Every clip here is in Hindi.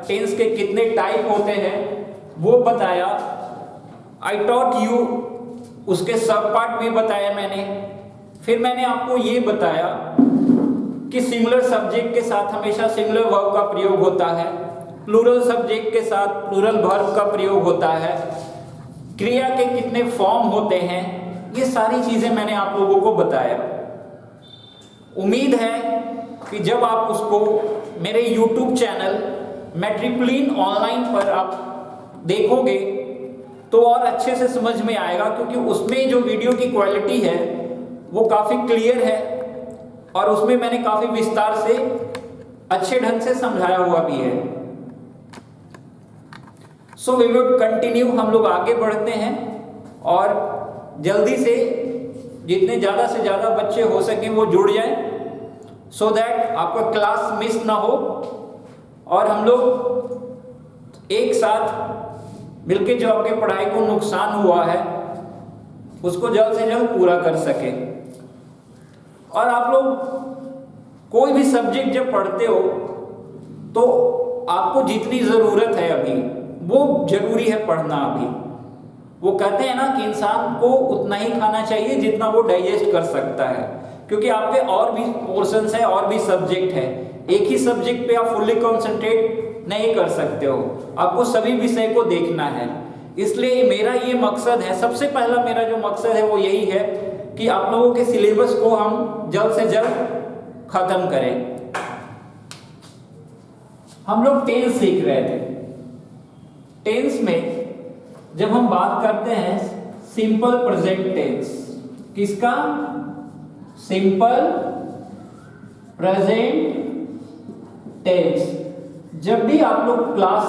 टेंस के कितने टाइप होते हैं वो बताया। आई टॉट यू, उसके सब पार्ट भी बताया मैंने। फिर मैंने आपको ये बताया कि सिंगुलर सब्जेक्ट के साथ हमेशा सिंगुलर वर्ब का प्रयोग होता है, प्लूरल सब्जेक्ट के साथ प्लूरल वर्ब का प्रयोग होता है, क्रिया के कितने फॉर्म होते हैं, ये सारी चीजें मैंने आप लोगों को बताया। उम्मीद है कि जब आप उसको मेरे YouTube चैनल मैट्रिकुलिन ऑनलाइन पर आप देखोगे तो और अच्छे से समझ में आएगा, क्योंकि उसमें जो वीडियो की क्वालिटी है वो काफ़ी क्लियर है और उसमें मैंने काफ़ी विस्तार से अच्छे ढंग से समझाया हुआ भी है। सो वी विल कंटिन्यू, हम लोग आगे बढ़ते हैं और जल्दी से जितने ज़्यादा से ज़्यादा बच्चे हो सकें वो जुड़ जाएं, सो दैट आपका क्लास मिस ना हो और हम लोग एक साथ मिलके जो आपके पढ़ाई को नुकसान हुआ है उसको जल्द से जल्द पूरा कर सके। और आप लोग कोई भी सब्जेक्ट जब पढ़ते हो तो आपको जितनी ज़रूरत है अभी वो जरूरी है पढ़ना। अभी वो कहते हैं ना कि इंसान को उतना ही खाना चाहिए जितना वो डाइजेस्ट कर सकता है, क्योंकि आप पे और भी पोर्शंस है और भी सब्जेक्ट है। एक ही सब्जेक्ट पे आप फुल्ली कंसंट्रेट नहीं कर सकते हो, आपको सभी विषय को देखना है। इसलिए मेरा ये मकसद है, सबसे पहला मेरा जो मकसद है वो यही है कि आप लोगों के सिलेबस को हम जल्द से जल्द खत्म करें। हम लोग टेंस सीख रहे थे। टेंस में जब हम बात करते हैं सिंपल प्रेजेंट टेंस, किसका? Simple present tense. जब भी आप लोग क्लास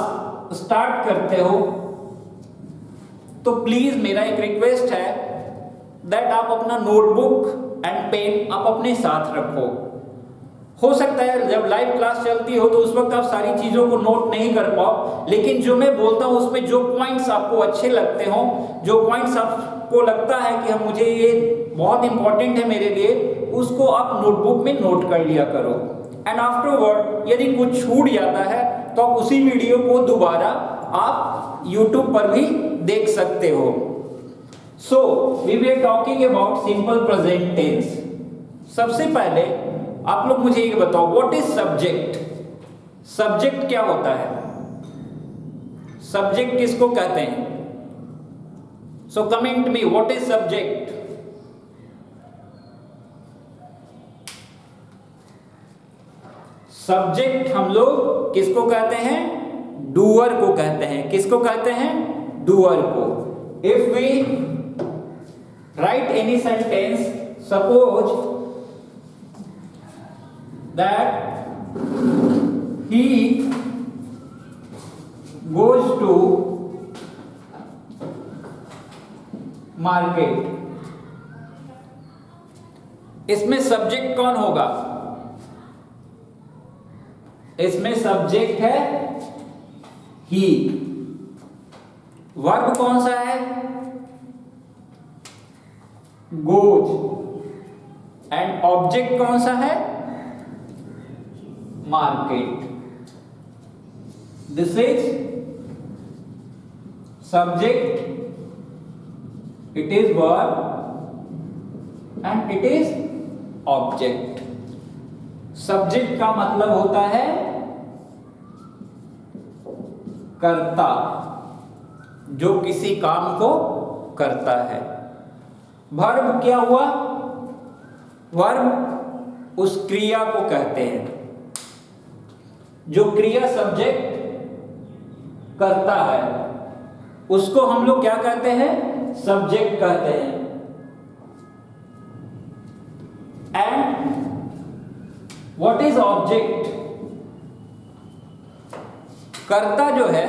स्टार्ट करते हो तो प्लीज मेरा एक रिक्वेस्ट है दैट आप अपना नोटबुक एंड पेन आप अपने साथ रखो। हो सकता है जब लाइव क्लास चलती हो तो उस वक्त आप सारी चीजों को नोट नहीं कर पाओ, लेकिन जो मैं बोलता हूं उसमें जो पॉइंट्स आपको अच्छे लगते हो, जो पॉइंट्स आपको लगता है कि हम मुझे ये बहुत इंपॉर्टेंट है मेरे लिए, उसको आप नोटबुक में नोट कर लिया करो। एंड आफ्टरवर्ड यदि कुछ छूट जाता है तो आप उसी वीडियो को दोबारा आप YouTube पर भी देख सकते हो। So we were talking about simple present tense. सबसे पहले आप लोग मुझे ये बताओ, व्हाट इज सब्जेक्ट? सब्जेक्ट क्या होता है? सब्जेक्ट किसको कहते हैं? So comment me, what is subject? Subject हम लोग किसको कहते हैं? डूअर को कहते हैं। किसको कहते हैं? डूअर को। If we write any sentence, suppose that he goes to market, इसमें सब्जेक्ट कौन होगा? इसमें सब्जेक्ट है ही। वर्ब कौन सा है? गोज। एंड ऑब्जेक्ट कौन सा है? Market. This is subject, it is verb and it is object. Subject का मतलब होता है कर्ता, जो किसी काम को करता है। वर्ब क्या हुआ? वर्ब उस क्रिया को कहते हैं जो क्रिया सब्जेक्ट करता है, उसको हम लोग क्या कहते हैं? सब्जेक्ट कहते हैं। And what is object? कर्ता जो है,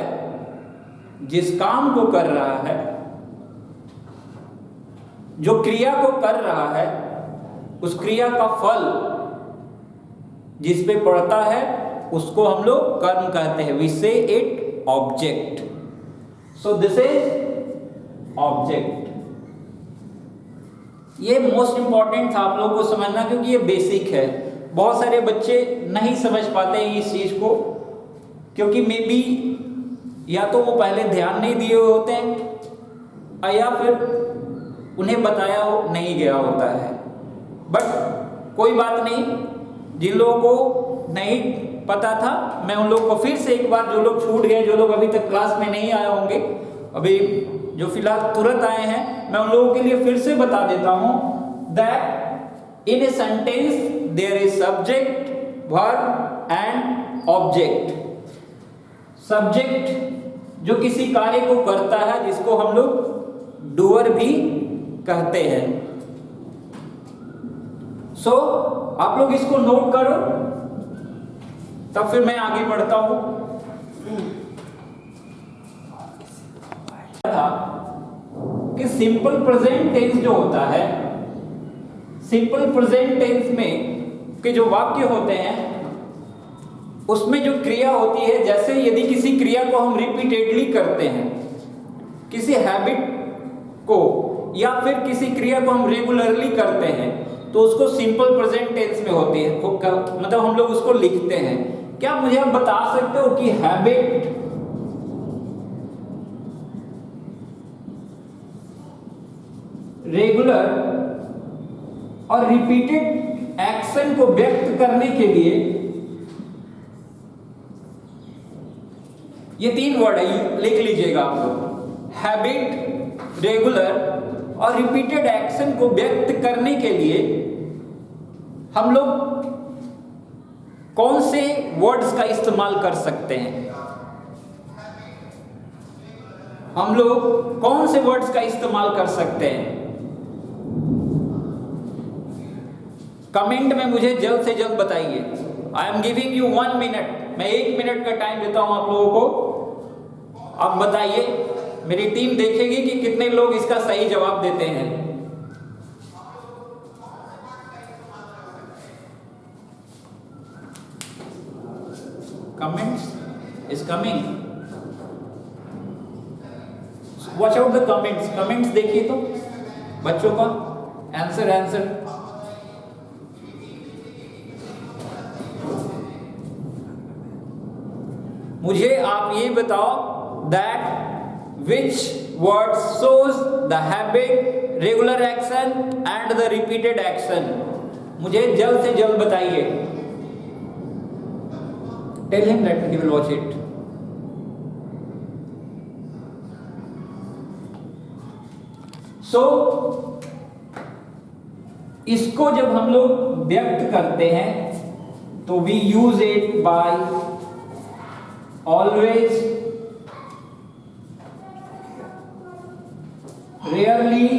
जिस काम को कर रहा है, जो क्रिया को कर रहा है, उस क्रिया का फल जिस पे पड़ता है उसको हम लोग कर्म कहते हैं। वी से it object. So this is object. ये मोस्ट इंपॉर्टेंट था आप लोगों को समझना, क्योंकि ये बेसिक है। बहुत सारे बच्चे नहीं समझ पाते हैं इस चीज को। क्योंकि मे बी या तो वो पहले ध्यान नहीं दिए हुए होते हैं या फिर उन्हें बताया नहीं गया होता है। बट कोई बात नहीं, जिन लोगों को नहीं पता था मैं उन लोगों को फिर से एक बार, जो लोग छूट गए, जो लोग अभी तक क्लास में नहीं आए होंगे, अभी जो फिलहाल तुरंत आए हैं, मैं उन लोगों के लिए फिर से बता देता हूं that in a sentence there is subject, verb and object. Subject जो किसी कार्य को करता है, जिसको हम लोग डूअर भी कहते हैं। सो आप लोग इसको नोट करो, तब फिर मैं आगे बढ़ता हूं। था कि सिंपल प्रेजेंट टेंस जो होता है, सिंपल प्रेजेंट टेंस में के जो वाक्य होते हैं उसमें जो क्रिया होती है, जैसे यदि किसी क्रिया को हम रिपीटेडली करते हैं, किसी हैबिट को या फिर किसी क्रिया को हम रेगुलरली करते हैं, तो उसको सिंपल प्रेजेंट टेंस में होती है, मतलब हम लोग उसको लिखते हैं। क्या मुझे आप बता सकते हो कि हैबिट रेगुलर और रिपीटेड एक्शन को व्यक्त करने के लिए, ये 3 वर्ड है, लिख लीजिएगा आप लोग। हैबिट, रेगुलर और रिपीटेड एक्शन को व्यक्त करने के लिए हम लोग कौन से वर्ड्स का इस्तेमाल कर सकते हैं? हम लोग कौन से वर्ड्स का इस्तेमाल कर सकते हैं? कमेंट में मुझे जल्द से जल्द बताइए। I am giving you 1 minute, मैं 1 मिनट का टाइम देता हूं आप लोगों को। आप बताइए, मेरी टीम देखेगी कि कितने लोग इसका सही जवाब देते हैं। Comments is coming, watch out the comments. Comments देखिए तो बच्चों का आंसर। मुझे आप ये बताओ that which word shows the habit, regular action and the repeated action। मुझे जल्द से जल्द बताइए। Tell him that he will watch it। So इसको जब हम लोग व्यक्त करते हैं तो we use it by always, rarely,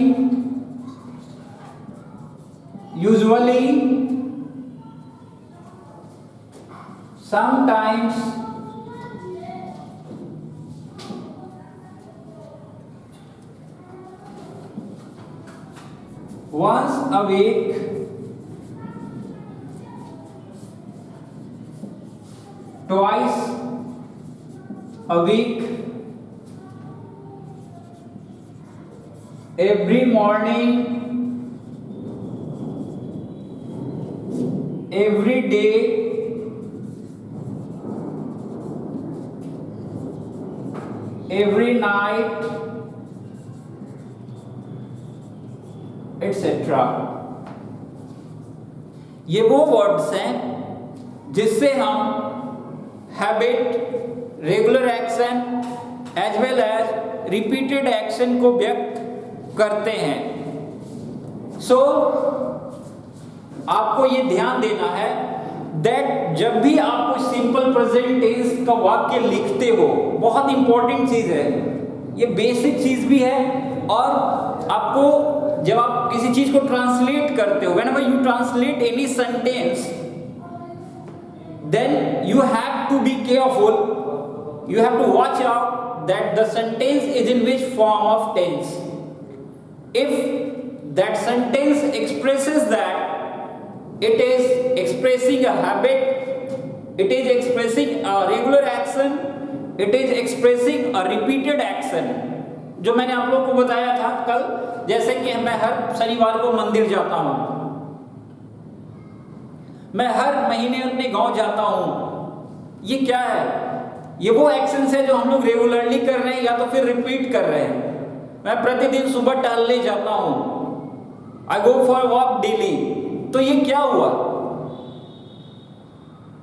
usually, sometimes, once a week, twice a week, every morning, every day, every night, etc। ये वो वर्ड्स हैं जिससे हम habit, regular action as well as repeated action को व्यक्त करते हैं। सो आपको ये ध्यान देना है दैट जब भी आप कोई सिंपल प्रेजेंट टेंस का वाक्य लिखते हो, बहुत इंपॉर्टेंट चीज है, ये बेसिक चीज भी है, और आपको जब आप किसी चीज को ट्रांसलेट करते हो, whenever you translate any sentence, then you have to be careful, you have to watch out that the sentence is in which form of tense. If that sentence expresses that it is expressing a habit, it is expressing a regular action, it is expressing a repeated action, जो मैंने आप लोगों को बताया था कल, जैसे कि मैं हर शनिवार को मंदिर जाता हूं, मैं हर महीने अपने गांव जाता हूं, ये क्या है? ये वो एक्शंस है जो हम लोग रेगुलरली कर रहे हैं या तो फिर रिपीट कर रहे हैं। मैं प्रतिदिन सुबह टहलने जाता हूं, आई गो फॉर वॉक डेली, तो ये क्या हुआ?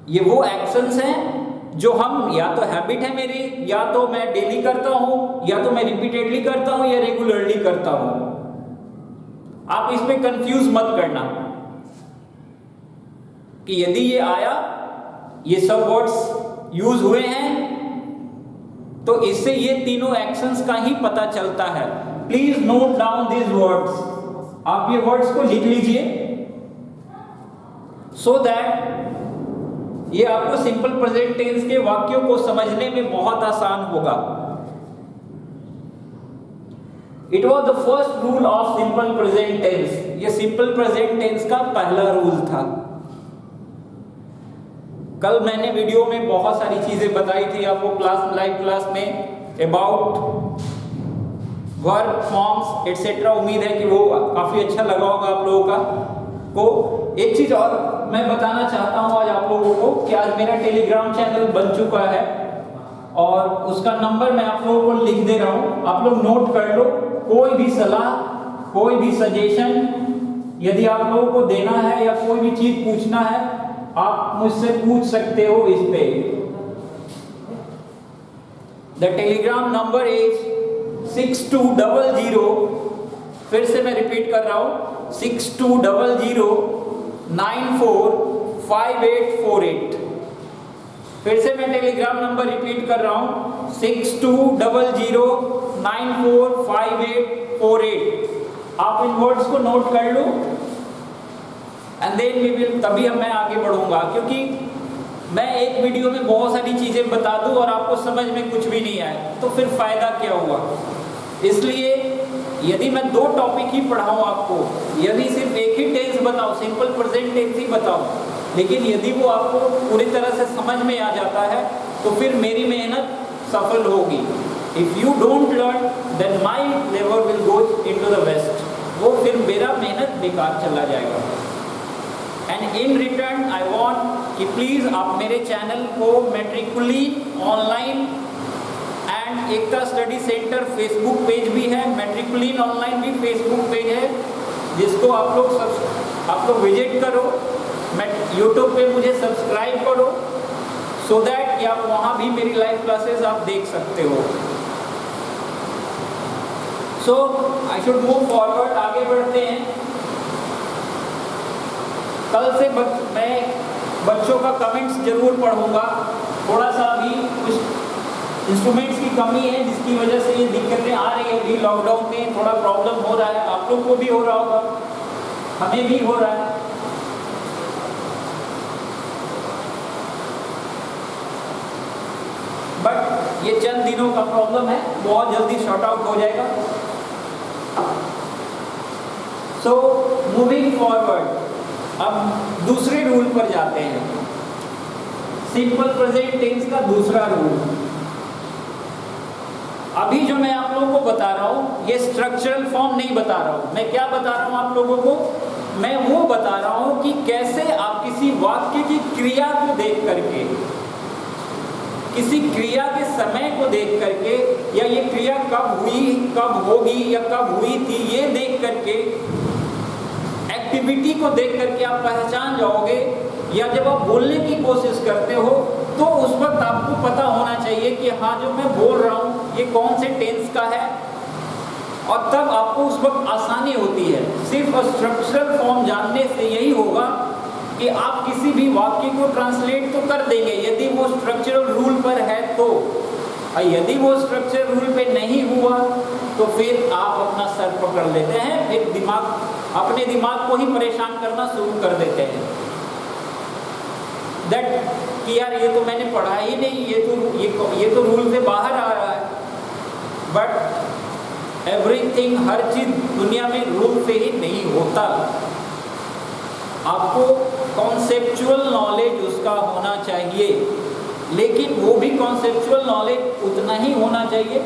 ये वो एक्शंस हैं जो हम, या तो हैबिट है मेरी, या तो मैं डेली करता हूं, या तो मैं रिपीटेडली करता हूं, या रेगुलरली करता हूं। आप इस पे कंफ्यूज मत करना कि यदि ये आया, ये सब वर्ड्स यूज हुए हैं, तो इससे ये तीनों एक्शंस का ही पता चलता है। Please note down this words, आप ये वर्ड्स को लिख लीजिए सो दैट ये आपको सिंपल प्रेजेंट टेंस के वाक्यों को समझने में बहुत आसान होगा। It was the first rule of simple present tense, ये सिंपल प्रेजेंट टेंस का पहला रूल था। कल मैंने वीडियो में बहुत सारी चीजें बताई थी आपको लाइव क्लास में अबाउट वर्ब फॉर्म्स एटसेट्रा। उम्मीद है कि वो काफी अच्छा लगा होगा आप लोगों का को। एक चीज और मैं बताना चाहता हूं आज आप लोगों को कि आज मेरा टेलीग्राम चैनल बन चुका है और उसका नंबर मैं आप लोगों को लिख दे रहा हूं, आप लोग नोट कर लो। कोई भी सलाह, कोई भी सजेशन यदि आप लोगों को देना है या कोई भी चीज पूछना है, आप मुझसे पूछ सकते हो इस पे। द टेलीग्राम नंबर इज 6200, फिर से मैं रिपीट कर रहा हूं, 6200945848। फिर से मैं टेलीग्राम नंबर रिपीट कर रहा हूं, 6200945848। आप इन वर्ड्स को नोट कर लो एंड देन वी विल, तभी मैं आगे बढ़ूंगा। क्योंकि मैं एक वीडियो में बहुत सारी चीजें बता दूं और आपको समझ में कुछ भी नहीं आए तो फिर फायदा क्या हुआ। इसलिए यदि मैं 2 टॉपिक ही पढ़ाऊं आपको, यदि सिर्फ एक ही टेंस बताऊं, सिंपल प्रेजेंट टेंस ही बताऊं, लेकिन यदि वो आपको पूरी तरह से समझ में आ जाता है तो फिर मेरी मेहनत सफल होगी। If you don't learn then my labour will go into the waste, वो फिर मेरा मेहनत बेकार चला जाएगा। And in return I want कि प्लीज आप मेरे चैनल को मैट्रिकुलिन online and Ekta study centre Facebook page भी है, मैट्रिकुलिन ऑनलाइन भी फेसबुक पेज है, जिसको आप लोग विजिट करो। यूट्यूब पे मुझे सब्सक्राइब करो सो दैट कि आप वहां भी मेरी लाइव क्लासेस आप देख सकते हो। सो आई शुड मूव फॉरवर्ड, आगे बढ़ते हैं। कल से मैं बच्चों का कमेंट्स जरूर पढ़ूंगा। थोड़ा सा भी कुछ इंस्ट्रूमेंट्स की कमी है जिसकी वजह से ये दिक्कतें आ रही है। अभी लॉकडाउन में थोड़ा प्रॉब्लम हो रहा है, आप लोग को भी हो रहा होगा, हमें भी हो रहा है। बट ये चंद दिनों का प्रॉब्लम है, बहुत जल्दी शॉर्ट आउट हो जाएगा। सो मूविंग फॉरवर्ड, अब दूसरे रूल पर जाते हैं, सिंपल प्रेजेंट टेंस का दूसरा रूल। अभी जो मैं आप लोगों को बता रहा हूं ये स्ट्रक्चरल फॉर्म नहीं बता रहा हूं। मैं क्या बता रहा हूं आप लोगों को? मैं वो बता रहा हूं कि कैसे आप किसी वाक्य की क्रिया को देख करके, किसी क्रिया के समय को देख करके, या ये क्रिया कब हुई, कब होगी या कब हुई थी, ये देख करके, एक्टिविटी को देख करके आप पहचान जाओगे। या जब आप बोलने की कोशिश करते हो तो उस वक्त आपको पता होना चाहिए कि हाँ, जो मैं बोल रहा हूँ ये कौन से टेंस का है, और तब आपको उस वक्त आसानी होती है। सिर्फ स्ट्रक्चरल फॉर्म जानने से यही होगा कि आप किसी भी वाक्य को ट्रांसलेट तो कर देंगे यदि वो स्ट्रक्चरल रूल पर है तो। और यदि वो स्ट्रक्चरल रूल पे नहीं हुआ तो फिर आप अपना सर पकड़ लेते हैं, फिर अपने दिमाग को ही परेशान करना शुरू कर देते हैं दैट कि यार ये तो मैंने पढ़ा ही नहीं, ये तो रूल से बाहर आ रहा है। बट एवरीथिंग, हर चीज दुनिया में रूल से ही नहीं होता। आपको कॉन्सेप्चुअल नॉलेज उसका होना चाहिए, लेकिन वो भी कॉन्सेप्चुअल नॉलेज उतना ही होना चाहिए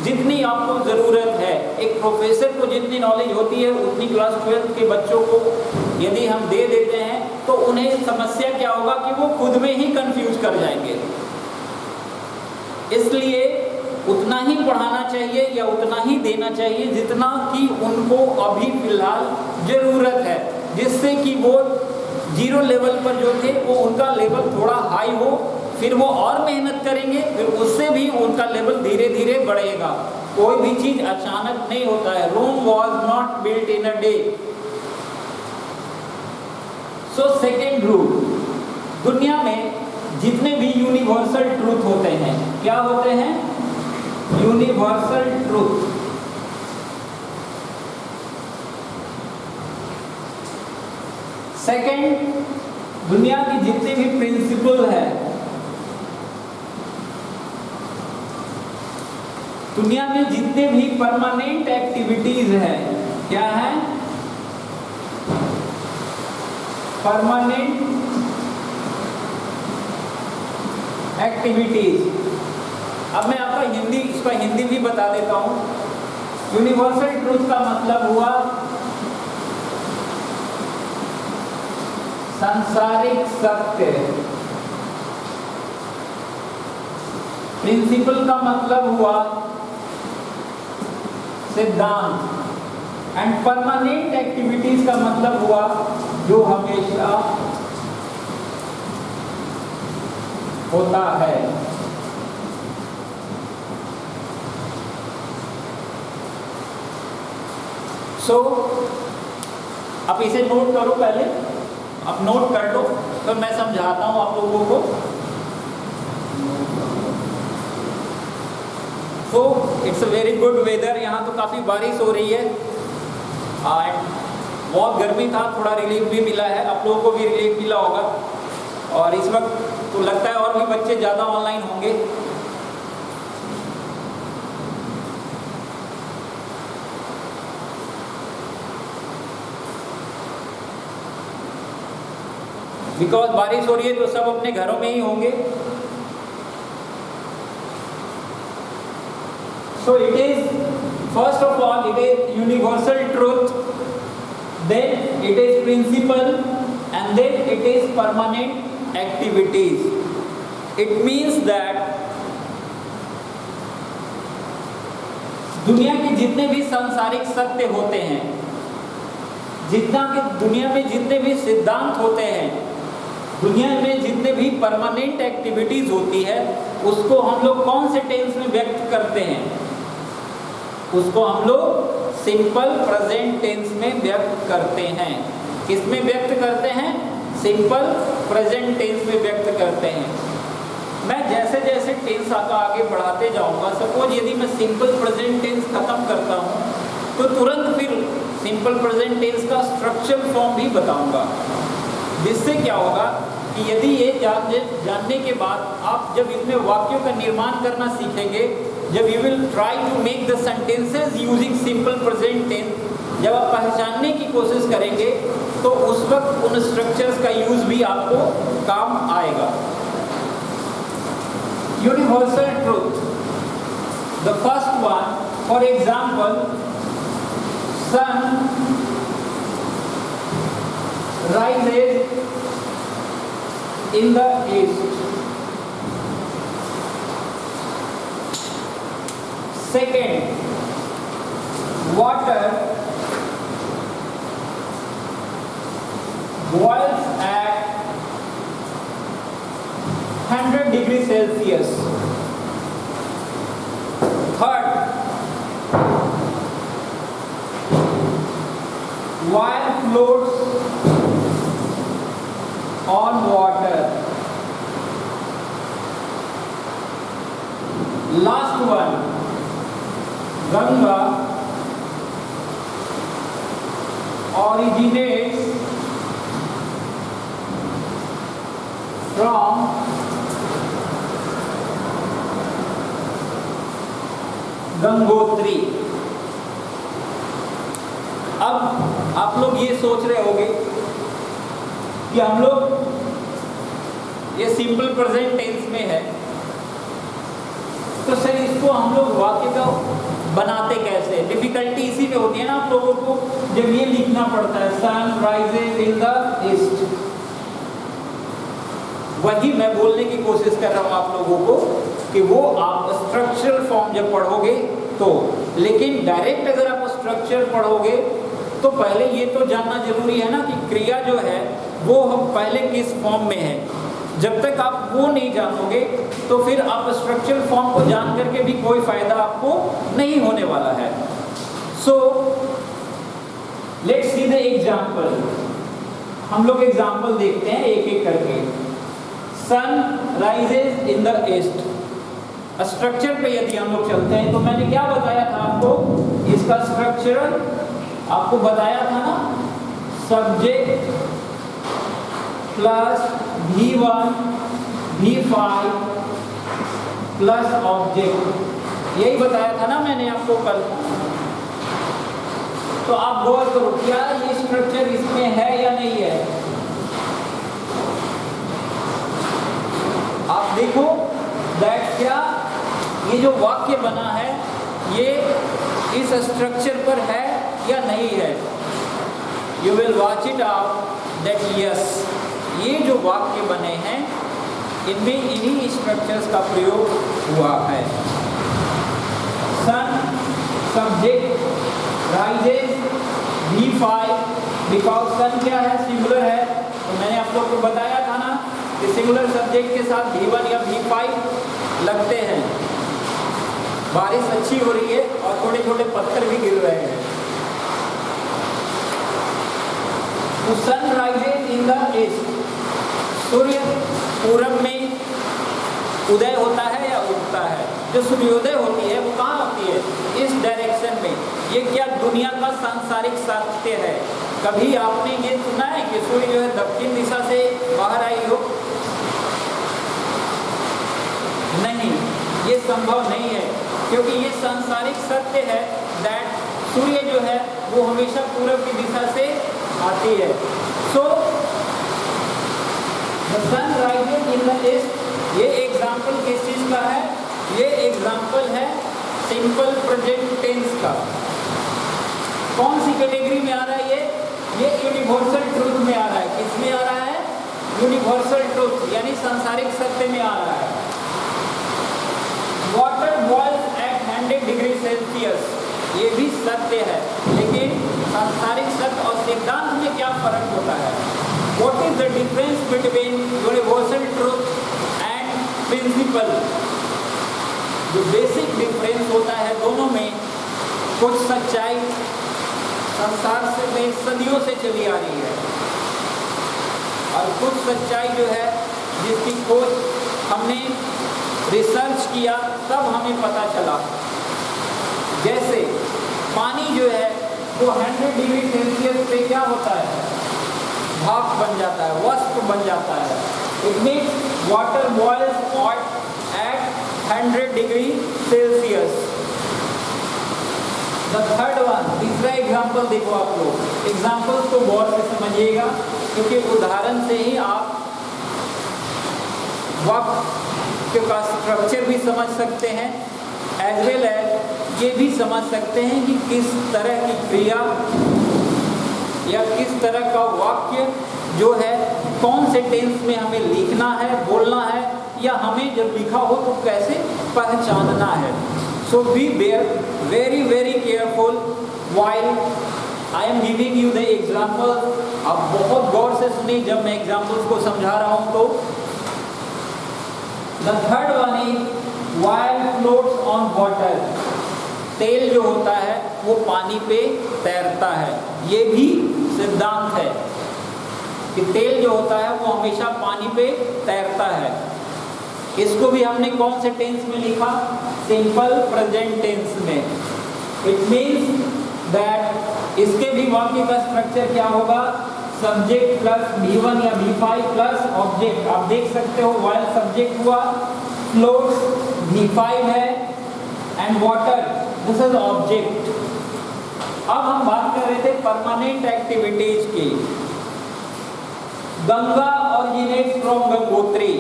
जितनी आपको ज़रूरत है। एक प्रोफेसर को जितनी नॉलेज होती है उतनी क्लास 12 के बच्चों को यदि हम दे देते हैं तो उन्हें समस्या क्या होगा कि वो खुद में ही कंफ्यूज कर जाएंगे। इसलिए उतना ही पढ़ाना चाहिए या उतना ही देना चाहिए जितना कि उनको अभी फिलहाल ज़रूरत है, जिससे कि वो 0 लेवल पर जो थे वो उनका लेवल थोड़ा हाई हो, फिर वो और मेहनत करेंगे, फिर उससे भी उनका लेवल धीरे धीरे बढ़ेगा। कोई भी चीज़ अचानक नहीं होता है। Rome was not built in a day. So second rule, दुनिया में जितने भी यूनिवर्सल ट्रूथ होते हैं, क्या होते हैं? Universal truth. सेकेंड, दुनिया की जितने भी प्रिंसिपल है, दुनिया में जितने भी परमानेंट एक्टिविटीज है, क्या है? Permanent activities. अब मैं आपका इसका हिंदी भी बता देता हूं। यूनिवर्सल ट्रूथ का मतलब हुआ सांसारिक सत्य। प्रिंसिपल का मतलब हुआ सिद्धांत। एंड परमानेंट एक्टिविटीज का मतलब हुआ जो हमेशा होता है। आप इसे नोट करो, पहले आप नोट कर लो, तो मैं समझाता हूं आप लोगों को। It's a very good weather. यहाँ तो काफ़ी बारिश हो रही है एंड बहुत गर्मी था, थोड़ा रिलीफ भी मिला है, आप लोगों को भी रिलीफ मिला होगा। और इस वक्त तो लगता है और भी बच्चे ज़्यादा ऑनलाइन होंगे। बिकॉज बारिश हो रही है तो सब अपने घरों में ही होंगे। So it is, first of all, it is universal truth, then it is principle, and then it is permanent activities. It means that दुनिया के जितने भी सांसारिक सत्य होते हैं, दुनिया में जितने भी सिद्धांत होते हैं, दुनिया में जितने भी परमानेंट एक्टिविटीज होती है, उसको हम लोग कौन से टेंस में व्यक्त करते हैं? उसको हम लोग सिंपल प्रेजेंट टेंस में व्यक्त करते हैं। किस में व्यक्त करते हैं? सिंपल प्रेजेंट टेंस में व्यक्त करते हैं। मैं जैसे जैसे टेंस आपका आगे बढ़ाते जाऊंगा, सपोज यदि मैं सिंपल प्रेजेंट टेंस खत्म करता हूं तो तुरंत फिर सिंपल प्रेजेंट टेंस का स्ट्रक्चर फॉर्म भी बताऊंगा, जिससे क्या होगा कि यदि ये जानने के बाद आप जब इसमें वाक्यों का निर्माण करना सीखेंगे, जब you will try to make the sentences using simple present tense, जब आप पहचानने की कोशिश करेंगे तो उस वक्त उन स्ट्रक्चर्स का यूज भी आपको काम आएगा। Universal truth, the first one, for example, sun rises in the east. Second, water boils at 100 degrees Celsius. Third, wire floats on water. Last one, Ganga originates from Gangotri. अब आप लोग ये सोच रहे होंगे कि हम लोग ये सिंपल प्रेजेंट टेंस में है, तो सर इसको हम लोग वाक्य का बनाते कैसे? डिफिकल्टी इसी में होती है ना आप लोगों को, जब ये लिखना पड़ता है sun rises in the east. वही मैं बोलने की कोशिश कर रहा हूं आप लोगों को कि वो आप स्ट्रक्चरल फॉर्म जब पढ़ोगे तो, लेकिन डायरेक्ट अगर आप स्ट्रक्चर पढ़ोगे तो पहले ये तो जानना जरूरी है ना कि क्रिया जो है वो हम पहले किस फॉर्म में है। जब तक आप वो नहीं जानोगे तो फिर आप स्ट्रक्चरल फॉर्म को जान करके भी कोई फायदा आपको नहीं होने वाला है। So let's see the example. हम लोग एग्जांपल देखते हैं एक एक करके। Sun rises in the east. Structure पे यदि हम लोग चलते हैं तो मैंने क्या बताया था आपको, इसका स्ट्रक्चरल आपको बताया था ना, subject plus V1 V5 plus object, यही बताया था ना मैंने आपको कल। तो आप गौर करो क्या ये स्ट्रक्चर इसमें है या नहीं है। आप देखो दैट क्या ये जो वाक्य बना है ये इस स्ट्रक्चर पर है या नहीं है। You will watch it out that yes, ये जो वाक्य बने हैं इनमें इन्हीं स्ट्रक्चर्स का प्रयोग हुआ है। सन सब्जेक्ट राइजेज V5 बिकॉज सन क्या है, सिंगुलर है। तो मैंने आप लोग को बताया था ना कि सिंगुलर सब्जेक्ट के साथ V1 या V5 लगते हैं। बारिश अच्छी हो रही है और थोड़े छोटे पत्थर भी गिर रहे हैं। तो sun rises in the east, सूर्य पूरब में उदय होता है या उगता है। जो सूर्योदय होती है वो कहाँ होती है, इस डायरेक्शन में। ये क्या दुनिया का सांसारिक सत्य है। कभी आपने ये सुना है कि सूर्य जो है दक्षिण दिशा से बाहर आई हो, नहीं, ये संभव नहीं है, क्योंकि ये सांसारिक सत्य है दैट सूर्य जो है वो हमेशा पूरब की दिशा से आती है। So the sun rises in the east, ये एग्जाम्पल किस चीज का है, ये एग्जाम्पल है सिंपल प्रेजेंट टेंस का। कौन सी कैटेगरी में आ रहा है ये यूनिवर्सल ट्रूथ में आ रहा है। किस में आ रहा है, यूनिवर्सल ट्रूथ यानी सांसारिक सत्य में आ रहा है। Water boils at 100 degree Celsius, ये भी सत्य है, लेकिन सांसारिक सत्य और सिद्धांत में क्या फर्क होता है। What is the difference between universal truth and principle. जो बेसिक डिफरेंस होता है दोनों में, कुछ सच्चाई संसार से में सदियों से चली आ रही है और कुछ सच्चाई जो है जिसकी खोज हमने रिसर्च किया तब हमें पता चला। जैसे पानी जो है वो 100 डिग्री सेल्सियस पे क्या होता है, भाप बन जाता है, वाष्प बन जाता है। It means water boils at 100 degree Celsius. The third one, तीसरा एग्जाम्पल देखो आप लोग। एग्जाम्पल्स को गौर से समझिएगा क्योंकि उदाहरण से ही आप वाक्य का स्ट्रक्चर भी समझ सकते हैं, एज वेल एज ये भी समझ सकते हैं कि किस तरह की क्रिया या किस तरह का वाक्य जो है कौन से टेंस में हमें लिखना है, बोलना है, या हमें जब लिखा हो तो कैसे पहचानना है। So be very very careful while I am giving you the example। आप बहुत गौर से सुनिए जब मैं एग्जाम्पल्स को समझा रहा हूं तो। The third one is oil floats on water। तेल जो होता है वो पानी पे तैरता है। ये भी सिद्धांत है कि तेल जो होता है वो हमेशा पानी पे तैरता है। इसको भी हमने कौन से टेंस में लिखा, सिंपल प्रेजेंट टेंस में। इट मीन्स दैट इसके भी वाक्य का स्ट्रक्चर क्या होगा, सब्जेक्ट प्लस V1 या V5 प्लस ऑब्जेक्ट। आप देख सकते हो वाइल सब्जेक्ट हुआ, फ्लोट्स V5 है and water this is object. अब हम बात कर रहे थे परमानेंट एक्टिविटीज की। गंगा ऑरिजिनेट्स फ्रॉम गंगोत्री,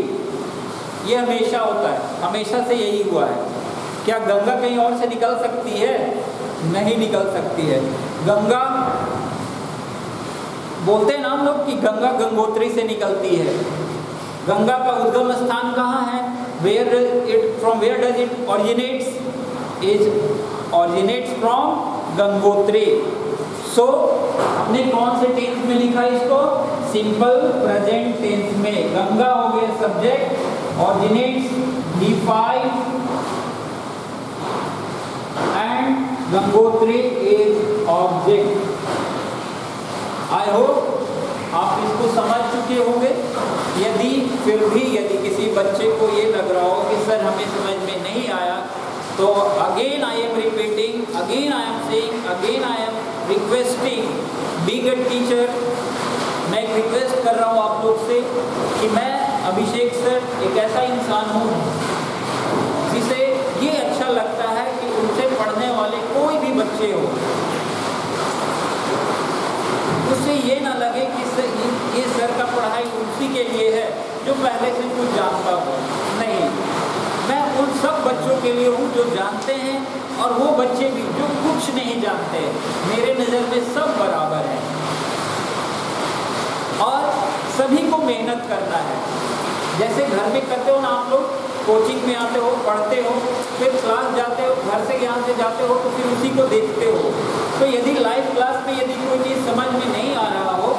ये हमेशा होता है, हमेशा से यही हुआ है। क्या गंगा कहीं और से निकल सकती है, नहीं निकल सकती है। गंगा बोलते हैं ना हम लोग कि गंगा गंगोत्री से निकलती है। गंगा का उद्गम स्थान कहाँ है, from where does it originates? It originates from Gangotri. सो हमने कौन से टेंस में लिखा इसको? सिंपल प्रेजेंट टेंस में। गंगा हो गया subject, originates D5 and Gangotri is object। I hope आप इसको समझ चुके होंगे। यदि फिर भी यदि किसी बच्चे को ये लग रहा हो कि सर हमें समझ में नहीं आया, तो again I am repeating, again I am saying, again I am requesting, being a teacher, मैं एक रिक्वेस्ट कर रहा हूँ आप लोग से कि मैं अभिषेक सर एक ऐसा इंसान हूँ जिसे ये अच्छा लगता है कि उनसे पढ़ने वाले कोई भी बच्चे हो, उससे ये ना लगे कि ये सर का पढ़ाई उसी के लिए है जो पहले से कुछ जानता हो। नहीं, मैं उन सब बच्चों के लिए हूँ जो जानते हैं, और वो बच्चे भी जो कुछ नहीं जानते। मेरे नज़र में सब बराबर हैं और सभी को मेहनत करना है। जैसे घर में करते हो ना आप लोग, कोचिंग में आते हो, पढ़ते हो, फिर क्लास जाते हो, घर से यहाँ से जाते हो तो फिर उसी को देखते हो। तो यदि लाइव क्लास में यदि कोई चीज़ समझ में नहीं आ रहा हो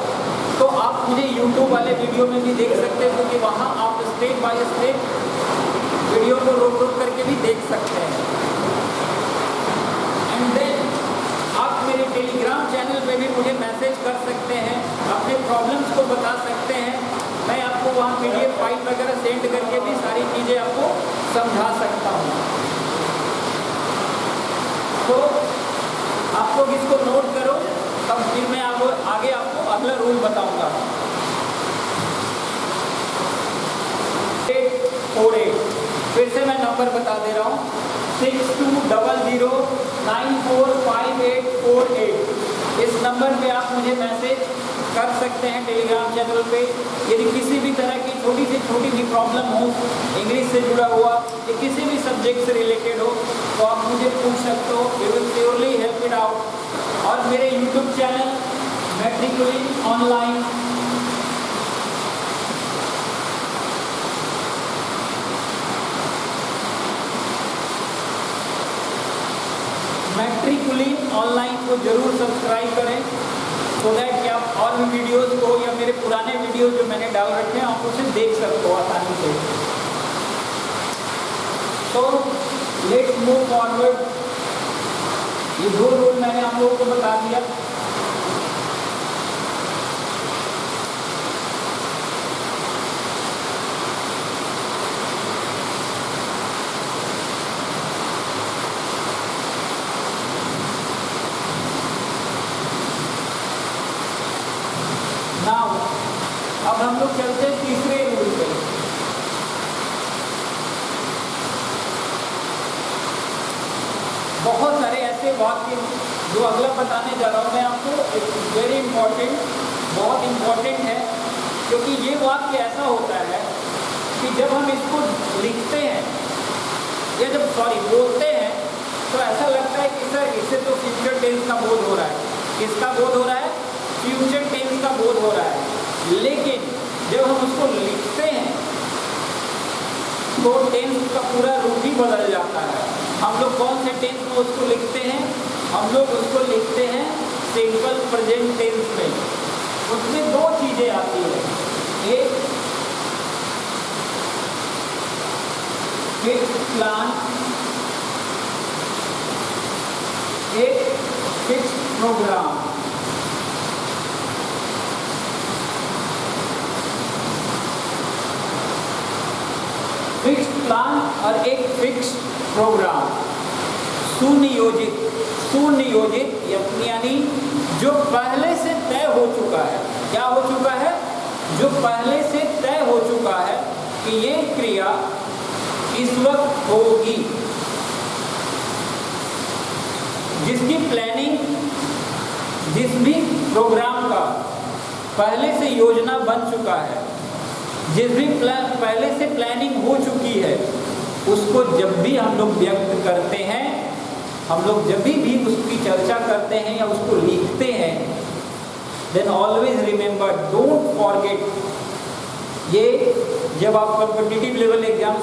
तो आप मुझे YouTube वाले वीडियो में भी देख सकते हो, क्योंकि वहाँ आप स्टेप बाय स्टेप वीडियो को रोक रोक करके भी देख सकते हैं। एंड देन आप मेरे टेलीग्राम चैनल पे भी मुझे मैसेज कर सकते हैं, अपने प्रॉब्लम्स को बता सकते हैं। मैं आपको वहाँ PDF फाइल वगैरह सेंड करके भी सारी चीज़ें आपको समझा सकता हूँ। तो आप लोग इसको नोट करो, तब फिर मैं आगे आपको अगला रूल बताऊंगा। 848 फिर से मैं नंबर बता दे रहा हूँ, 6200945848। इस नंबर पे आप मुझे मैसेज कर सकते हैं टेलीग्राम चैनल पे। यदि किसी भी तरह की छोटी से छोटी भी प्रॉब्लम हो, इंग्लिश से जुड़ा हुआ या किसी भी सब्जेक्ट से रिलेटेड हो, तो आप मुझे पूछ सकते हो। We will surely help it out. और मेरे YouTube channel Matriculin online, Matriculin online को जरूर सब्सक्राइब करें, सो दैट कि आप और भी वीडियोस को या मेरे पुराने वीडियोस जो मैंने डाल रखे हैं आप उसे देख सकते हो आसानी से। तो लेट्स मूव फॉरवर्ड। ये दो रूल मैंने आप लोगों को बता दिया। अब हम लोग चलते हैं तीसरे रूल पे। बहुत सारे ऐसे वाक्य जो अगला बताने जा रहा हूँ मैं आपको, वेरी इंपॉर्टेंट, बहुत इंपॉर्टेंट है, क्योंकि ये वाक्य ऐसा होता है कि जब हम इसको लिखते हैं या जब बोलते हैं तो ऐसा लगता है कि सर इससे तो फ्यूचर टेंस का बोध हो रहा है। किसका बोध हो रहा है? फ्यूचर टेंस का बोध हो रहा है। लेकिन जब हम उसको लिखते हैं तो टेंस का पूरा रूप ही बदल जाता है। हम लोग कौन से टेंस में उसको लिखते हैं? हम लोग उसको लिखते हैं सिंपल प्रेजेंट टेंस में। उसमें दो चीज़ें आती हैं, एक फिक्स प्लान, एक फिक्स प्रोग्राम। फिक्स प्लान और एक फिक्स प्रोग्राम। सुनियोजित यानी जो पहले से तय हो चुका है। क्या हो चुका है? जो पहले से तय हो चुका है कि ये क्रिया इस वक्त होगी, जिसकी प्लानिंग, जिस भी प्रोग्राम का पहले से योजना बन चुका है, जिस भी पहले से प्लानिंग हो चुकी है, उसको जब भी हम लोग व्यक्त करते हैं, हम लोग जब भी उसकी चर्चा करते हैं या उसको लिखते हैं, then always remember, don't forget. ये जब आप कॉम्पिटिटिव लेवल एग्जाम्स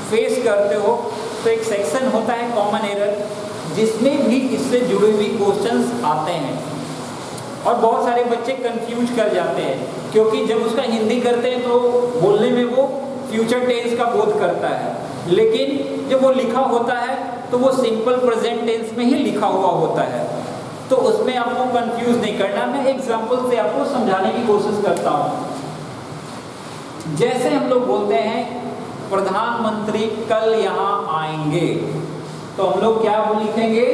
फेस करते हो तो एक सेक्शन होता है कॉमन एरर, जिसमें भी इससे जुड़े हुए क्वेश्चंस आते हैं और बहुत सारे बच्चे कंफ्यूज कर जाते हैं, क्योंकि जब उसका हिंदी करते हैं तो बोलने में वो फ्यूचर टेंस का बोध करता है, लेकिन जब वो लिखा होता है तो वो सिंपल प्रेजेंट टेंस में ही लिखा हुआ होता है। तो उसमें आपको कंफ्यूज नहीं करना। मैं एग्जांपल से आपको समझाने की कोशिश करता हूँ। जैसे हम लोग बोलते हैं प्रधानमंत्री कल यहाँ आएंगे, तो हम लोग क्या वो लिखेंगे,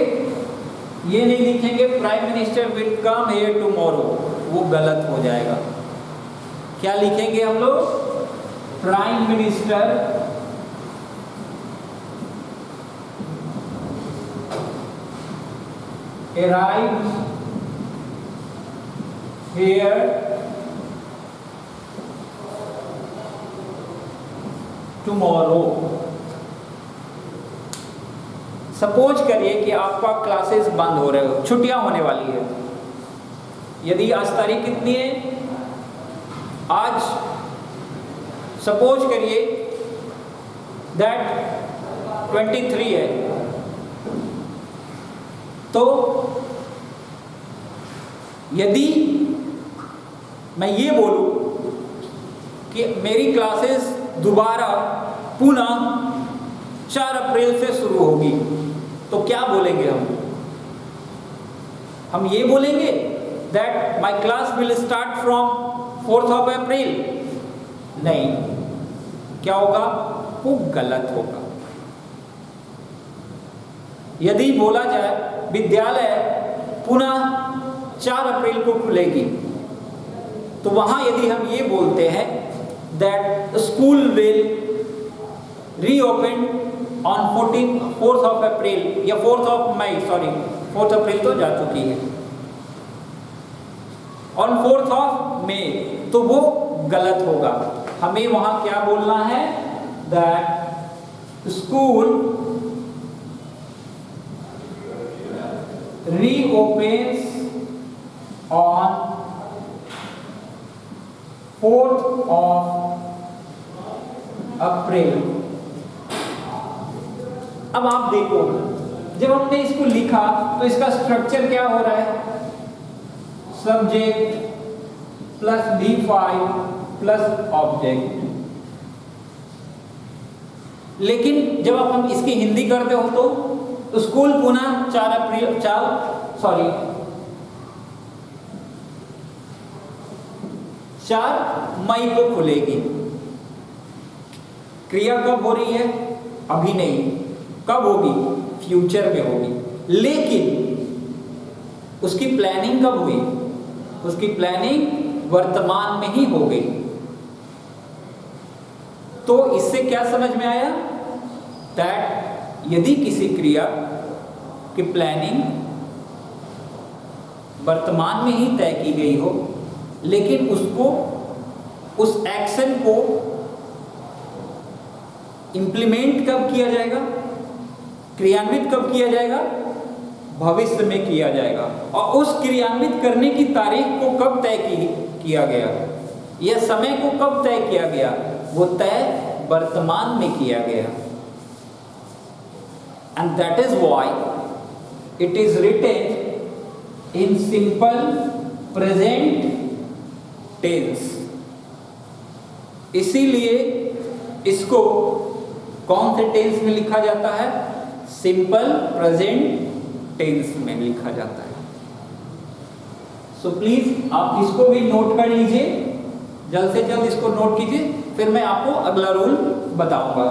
ये नहीं लिखेंगे prime minister will come here tomorrow, वो गलत हो जाएगा। क्या लिखेंगे हम लोग, prime minister arrives here tomorrow। Suppose करिए कि आपका क्लासेस बंद हो रहे हो, छुट्टियां होने वाली है। यदि आज तारीख कितनी है, आज सपोज करिए दैट 23 है, तो यदि मैं ये बोलूं कि मेरी क्लासेस दोबारा पुनः 4 अप्रैल से शुरू होगी, तो क्या बोलेंगे हम ये बोलेंगे that my class will start from 4th of April? नहीं, क्या होगा, वो गलत होगा। यदि बोला जाए विद्यालय पुनः 4 अप्रैल को खुलेगी, तो वहां यदि हम ये बोलते हैं that school will reopen on 4th of April या 4th of May, sorry 4th अप्रैल तो जा चुकी है, ऑन 4th of May, तो वो गलत होगा। हमें वहां क्या बोलना है, that school reopens on 4th of April। अब आप देखो, जब हमने इसको लिखा तो इसका स्ट्रक्चर क्या हो रहा है, subject plus V5 plus object. लेकिन जब आप हम इसकी हिंदी करते हो तो स्कूल पुनः 4 मई को खुलेगी। क्रिया कब हो रही है, अभी नहीं, कब होगी, फ्यूचर में होगी। लेकिन उसकी प्लानिंग कब हुई, उसकी प्लानिंग वर्तमान में ही हो गई। तो इससे क्या समझ में आया, दैट यदि किसी क्रिया की प्लानिंग वर्तमान में ही तय की गई हो, लेकिन उसको, उस एक्शन को इंप्लीमेंट कब किया जाएगा, क्रियान्वित कब किया जाएगा, भविष्य में किया जाएगा। और उस क्रियान्वित करने की तारीख को कब तय किया गया, यह समय को कब तय किया गया, वो तय वर्तमान में किया गया। And that is why it is written in simple present tense। इसीलिए इसको कौन से टेंस में लिखा जाता है, सिंपल प्रेजेंट टेंस में लिखा जाता है। सो प्लीज आप इसको भी नोट कर लीजिए, जल्द से जल्द इसको नोट कीजिए, फिर मैं आपको अगला रूल बताऊंगा।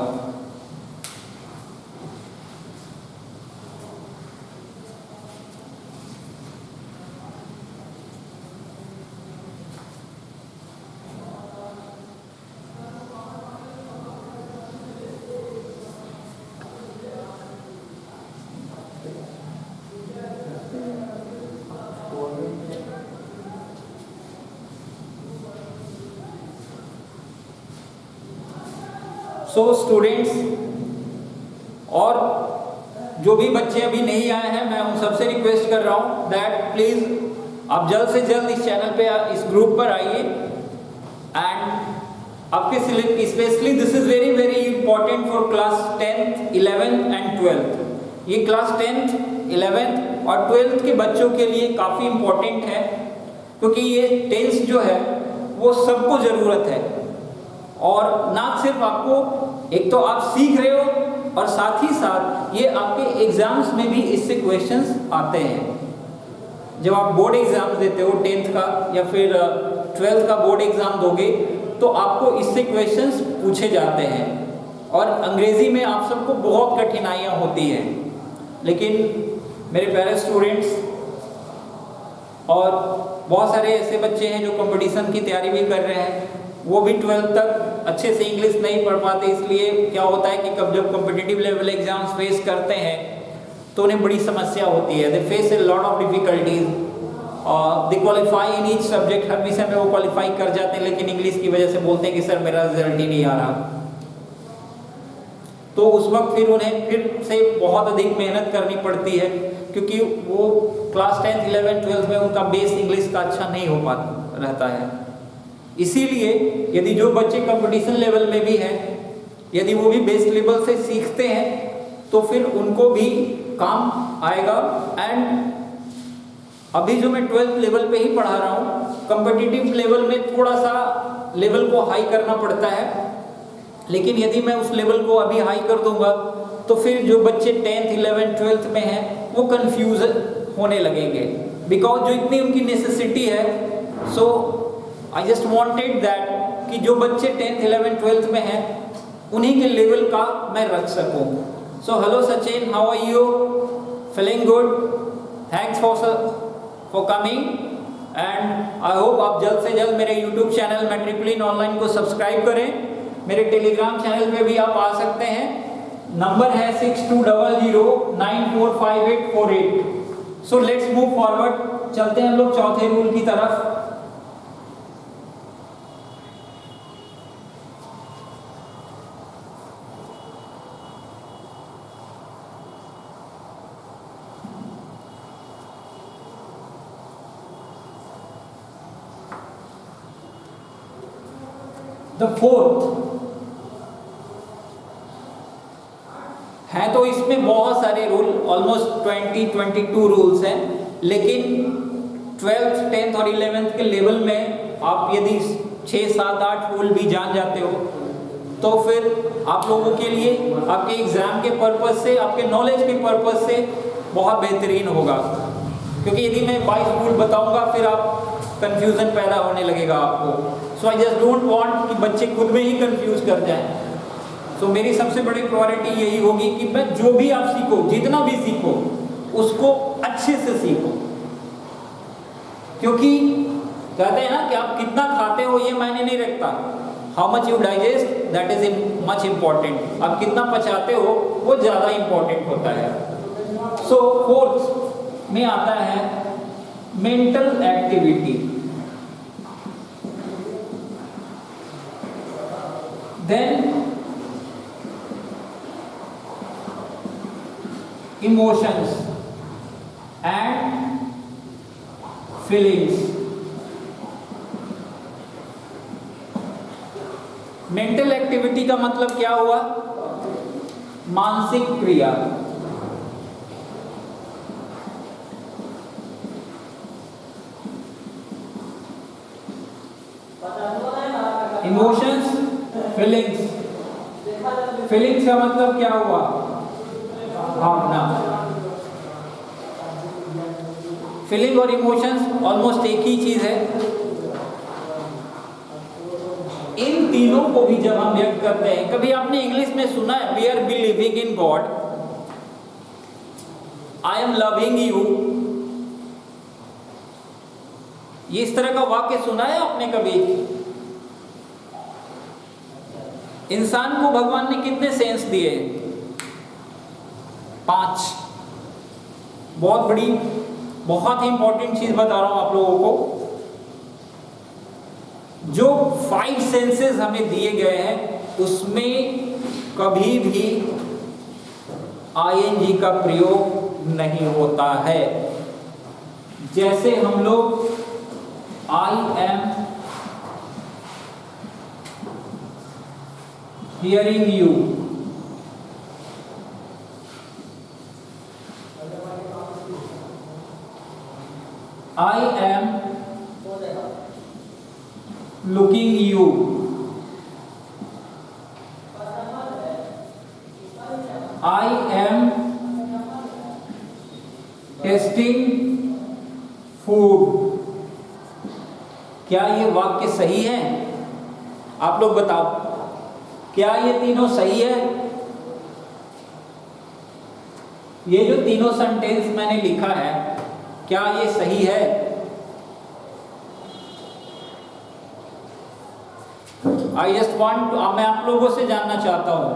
सो स्टूडेंट्स, और जो भी बच्चे अभी नहीं आए हैं, मैं उन सबसे रिक्वेस्ट कर रहा हूं दैट प्लीज आप जल्द से जल्द इस चैनल पे, इस ग्रुप पर आइए। एंड आपके specially this is very very important for class 10th 11th and 12th। ये क्लास 10th 11th और 12th के बच्चों के लिए काफ़ी इम्पॉर्टेंट है, क्योंकि ये टेंस जो है वो सबको ज़रूरत है। और ना सिर्फ आपको, एक तो आप सीख रहे हो और साथ ही साथ ये आपके एग्जाम्स में भी इससे क्वेश्चंस आते हैं। जब आप बोर्ड एग्जाम देते हो 10th का या फिर 12th का बोर्ड एग्जाम दोगे तो आपको इससे क्वेश्चंस पूछे जाते हैं। और अंग्रेजी में आप सबको बहुत कठिनाइयाँ होती हैं, लेकिन मेरे प्यारे स्टूडेंट्स और बहुत सारे ऐसे बच्चे हैं जो कंपटीशन की तैयारी भी कर रहे हैं, वो भी 12th तक अच्छे से इंग्लिश नहीं पढ़ पाते। इसलिए क्या होता है कि जब कॉम्पिटिटिव लेवल एग्जाम्स फेस करते हैं तो उन्हें बड़ी समस्या होती है। They face a lot of difficulties, they qualify in each subject, हर विषय में वो क्वालिफाई कर जाते हैं, लेकिन इंग्लिश की वजह से बोलते हैं कि सर मेरा रिजल्ट ही नहीं आ रहा। तो उस वक्त फिर उन्हें फिर से बहुत अधिक मेहनत करनी पड़ती है, क्योंकि वो क्लास 10th 11th 12th में उनका बेस इंग्लिश का अच्छा नहीं हो पाता रहता है। इसीलिए यदि जो बच्चे कंपटीशन लेवल में भी हैं, यदि वो भी बेस लेवल से सीखते हैं तो फिर उनको भी काम आएगा। एंड अभी जो मैं 12th लेवल पे ही पढ़ा रहा हूँ, कंपटीटिव लेवल में थोड़ा सा लेवल को हाई करना पड़ता है, लेकिन यदि मैं उस लेवल को अभी हाई कर दूंगा तो फिर जो बच्चे 10th 11th 12th में हैं वो कंफ्यूज होने लगेंगे, बिकॉज जो इतनी उनकी नेसेसिटी है। सो आई जस्ट वांटेड दैट कि जो बच्चे 10th 11th 12th में हैं उन्हीं के लेवल का मैं रख सकूं। So hello Sachin, how are you? Feeling good? Thanks for coming and I hope आप जल्द से जल्द मेरे यूट्यूब चैनल मैट्रिकुलिन ऑनलाइन को सब्सक्राइब करें। मेरे टेलीग्राम चैनल पे भी आप आ सकते हैं, नंबर है 6200945848। सो लेट्स मूव फॉरवर्ड, चलते हैं हम लोग चौथे रूल की तरफ। द फोर्थ है, तो इसमें बहुत सारे रूल, ऑलमोस्ट 20-22 रूल्स हैं, लेकिन 12th 10th और 11th के लेवल में आप यदि 6 7 8 रूल भी जान जाते हो तो फिर आप लोगों के लिए, आपके एग्जाम के पर्पस से, आपके नॉलेज के पर्पस से बहुत बेहतरीन होगा। क्योंकि यदि मैं 22 रूल बताऊंगा फिर आप कंफ्यूजन पैदा होने लगेगा आपको। सो आई जस्ट डोंट वांट कि बच्चे खुद में ही कंफ्यूज कर जाएं। सो मेरी सबसे बड़ी प्रायोरिटी यही होगी कि मैं जो भी आप सीखो, जितना भी सीखो, उसको अच्छे से सीखो। क्योंकि कहते हैं ना कि आप कितना खाते हो ये मायने नहीं रखता, how much you digest that is much important. आप कितना पचाते हो वो ज़्यादा इम्पॉर्टेंट होता है। सो फोर्थ में आता है mental activity, then emotions and feelings. Mental activity का मतलब क्या हुआ? मानसिक क्रिया। Emotions, feelings. फीलिंग्स का मतलब क्या हुआ? भावना। फीलिंग और इमोशंस ऑलमोस्ट एक ही चीज है। इन तीनों को भी जब हम व्यक्त करते हैं, कभी आपने इंग्लिश में सुना है we are believing in God, I am loving you, ये इस तरह का वाक्य सुना है आपने कभी? इंसान को भगवान ने कितने सेंस दिए? 5। बहुत बड़ी, बहुत ही इंपॉर्टेंट चीज बता रहा हूं आप लोगों को। जो 5 सेंसेस हमें दिए गए हैं उसमें कभी भी आईएनजी का प्रयोग नहीं होता है। जैसे हम लोग I am hearing you. I am looking you. I am tasting food. क्या ये वाक्य सही है? आप लोग बताओ, क्या ये तीनों सही है? ये जो तीनों सेंटेंस मैंने लिखा है, क्या ये सही है? आई जस्ट वांट, मैं आप लोगों से जानना चाहता हूं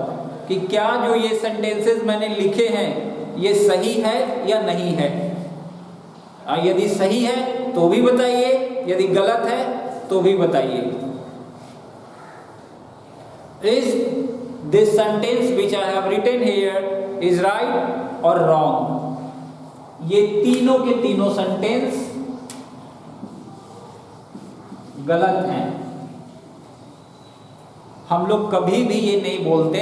कि क्या जो ये सेंटेंसेस मैंने लिखे हैं ये सही है या नहीं है? यदि सही है तो भी बताइए, यदि गलत है तो भी बताइए। Is this sentence which I have written here is right or wrong? ये तीनों के तीनों सेंटेंस गलत हैं। हम लोग कभी भी ये नहीं बोलते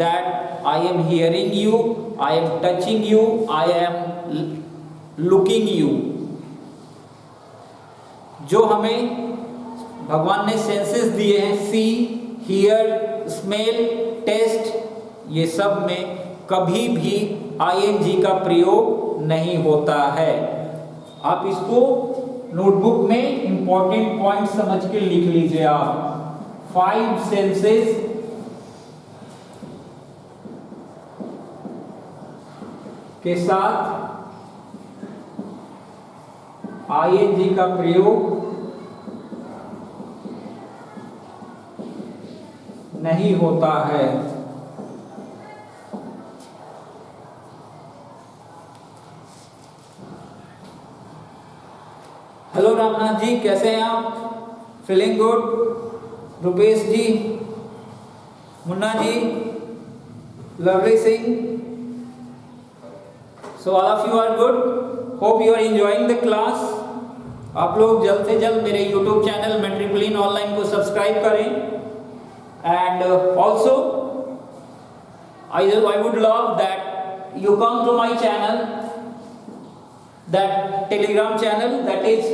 that I am hearing you, I am touching you, I am looking you। जो हमें भगवान ने सेंसेस दिए हैं, सी, हियर, स्मेल, टेस्ट, ये सब में कभी भी आईएनजी का प्रयोग नहीं होता है। आप इसको नोटबुक में इंपॉर्टेंट पॉइंट समझ के लिख लीजिए। आप 5 सेंसेस के साथ आईएनजी का प्रयोग नहीं होता है। हेलो रामनाथ जी, कैसे हैं आप? Feeling good? Rupesh ji, Munna ji, Lovely Singh, so all of you are good? Hope you are enjoying the class. आप लोग जल्द से जल्द मेरे यूट्यूब चैनल मैट्रिकुलिन ऑनलाइन को सब्सक्राइब करें। And also I would love that you come to my channel, that Telegram channel, that is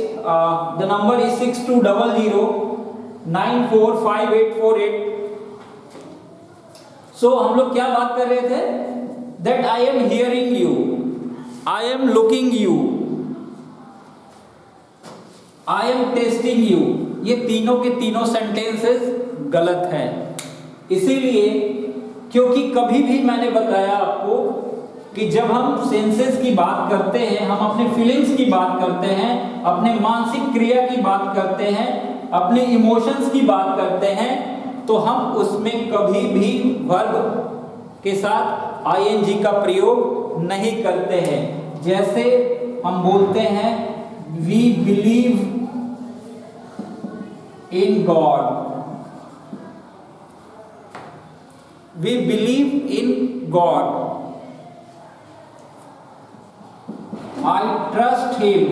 the number is 6200945848। so हम लोग क्या बात कर रहे थे? that I am hearing you, I am looking you, I am tasting you, ये तीनों के तीनों सेंटेंसेस गलत है। इसीलिए क्योंकि कभी भी मैंने बताया आपको कि जब हम सेंसेस की बात करते हैं, हम अपने फीलिंग्स की बात करते हैं, अपने मानसिक क्रिया की बात करते हैं, अपने इमोशंस की बात करते हैं, तो हम उसमें कभी भी वर्ब के साथ आईएनजी का प्रयोग नहीं करते हैं। जैसे हम बोलते हैं we believe in God, we believe in God, I trust him,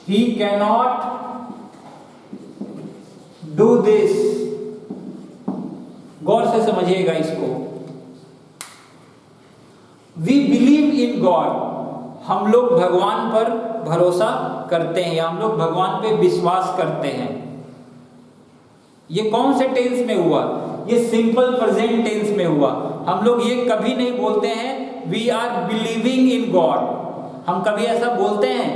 he cannot do this। गौर से समझिएगा इसको। we believe in God, हम लोग भगवान पर भरोसा करते हैं या हम लोग भगवान पे विश्वास करते हैं। ये कौन से टेंस में हुआ? ये सिंपल प्रेजेंट टेंस में हुआ। हम लोग ये कभी नहीं बोलते हैं we are believing in God. हम कभी ऐसा बोलते हैं?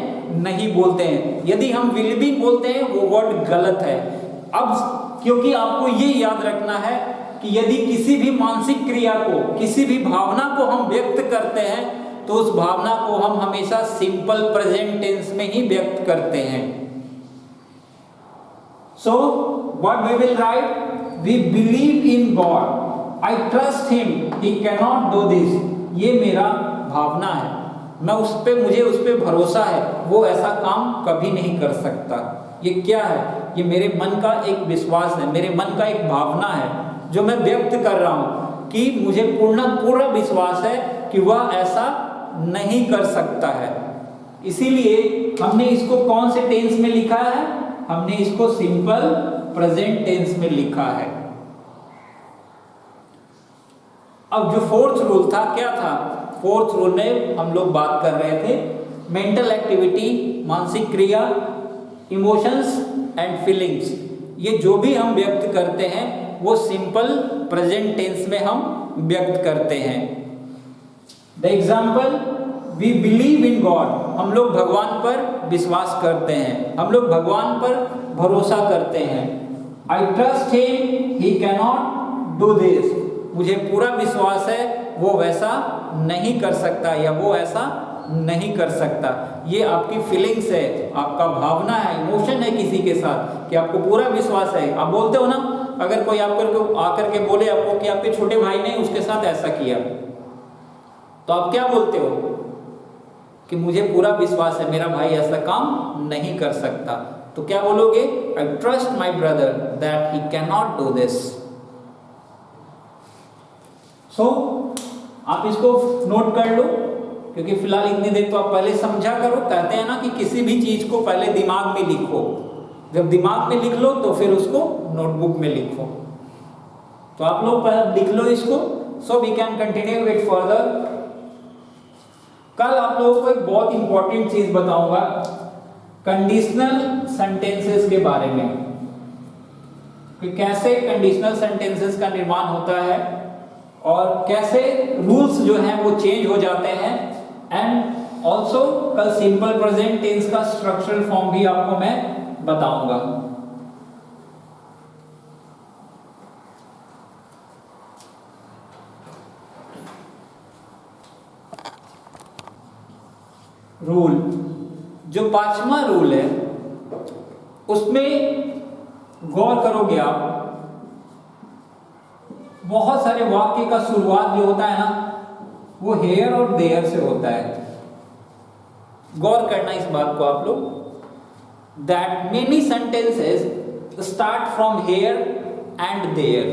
नहीं बोलते हैं। यदि हम बिलीविंग बोलते हैं वो वर्ड गलत है। अब क्योंकि आपको ये याद रखना है कि यदि किसी भी मानसिक क्रिया को, किसी भी भावना को हम व्यक्त करते हैं तो उस भावना को हम हमेशा सिंपल प्रेजेंट टेंस में ही व्यक्त करते हैं। So what we will write? We believe in God, I trust him, he cannot do this। ये मेरा भावना है, मैं मुझे उस पे भरोसा है, वो ऐसा काम कभी नहीं कर सकता। ये क्या है? ये मेरे मन का एक विश्वास है, मेरे मन का एक भावना है जो मैं व्यक्त कर रहा हूँ कि मुझे पूरा विश्वास है कि वह ऐसा नहीं कर सकता है। इसीलिए हमने इसको कौन से टेंस में लिखा है? हमने इसको सिंपल प्रेजेंट टेंस में लिखा है। अब जो फोर्थ रूल था क्या था? फोर्थ रूल में हम लोग बात कर रहे थे मेंटल एक्टिविटी, मानसिक क्रिया, इमोशंस एंड फीलिंग्स। ये जो भी हम व्यक्त करते हैं वो सिंपल प्रेजेंट टेंस में हम व्यक्त करते हैं। The example, we believe in God, हम लोग भगवान पर विश्वास करते हैं, हम लोग भगवान पर भरोसा करते हैं। I trust him, he cannot do this this, मुझे पूरा विश्वास है वो वैसा नहीं कर सकता या वो ऐसा नहीं कर सकता। ये आपकी फीलिंग्स है, आपका भावना है, इमोशन है किसी के साथ कि आपको पूरा विश्वास है। आप बोलते हो ना, अगर कोई आपको आकर के बोले आपको कि आपके छोटे भाई ने उसके साथ ऐसा किया, तो आप क्या बोलते हो कि मुझे पूरा विश्वास है मेरा भाई ऐसा काम नहीं कर सकता। तो क्या बोलोगे? I trust my brother that he cannot do this so. सो आप इसको नोट कर लो, क्योंकि फिलहाल इतनी देर तो आप पहले समझा करो। कहते हैं ना कि किसी भी चीज को पहले दिमाग में लिखो, जब दिमाग में लिख लो तो फिर उसको नोटबुक में लिखो। तो आप लोग पहले लिख लो इसको। So we can continue it further. कल आप लोगों को एक बहुत इंपॉर्टेंट चीज बताऊंगा, कंडीशनल सेंटेंसेस के बारे में, कि कैसे कंडीशनल सेंटेंसेस का निर्माण होता है और कैसे रूल्स जो हैं वो चेंज हो जाते हैं। एंड ऑल्सो कल सिंपल प्रेजेंट टेंस का स्ट्रक्चरल फॉर्म भी आपको मैं बताऊंगा। रूल, जो 5वां रूल है उसमें गौर करोगे आप, बहुत सारे वाक्य का शुरुआत जो होता है ना वो हेयर और देयर से होता है। गौर करना इस बात को आप लोग, that many sentences start from here and there,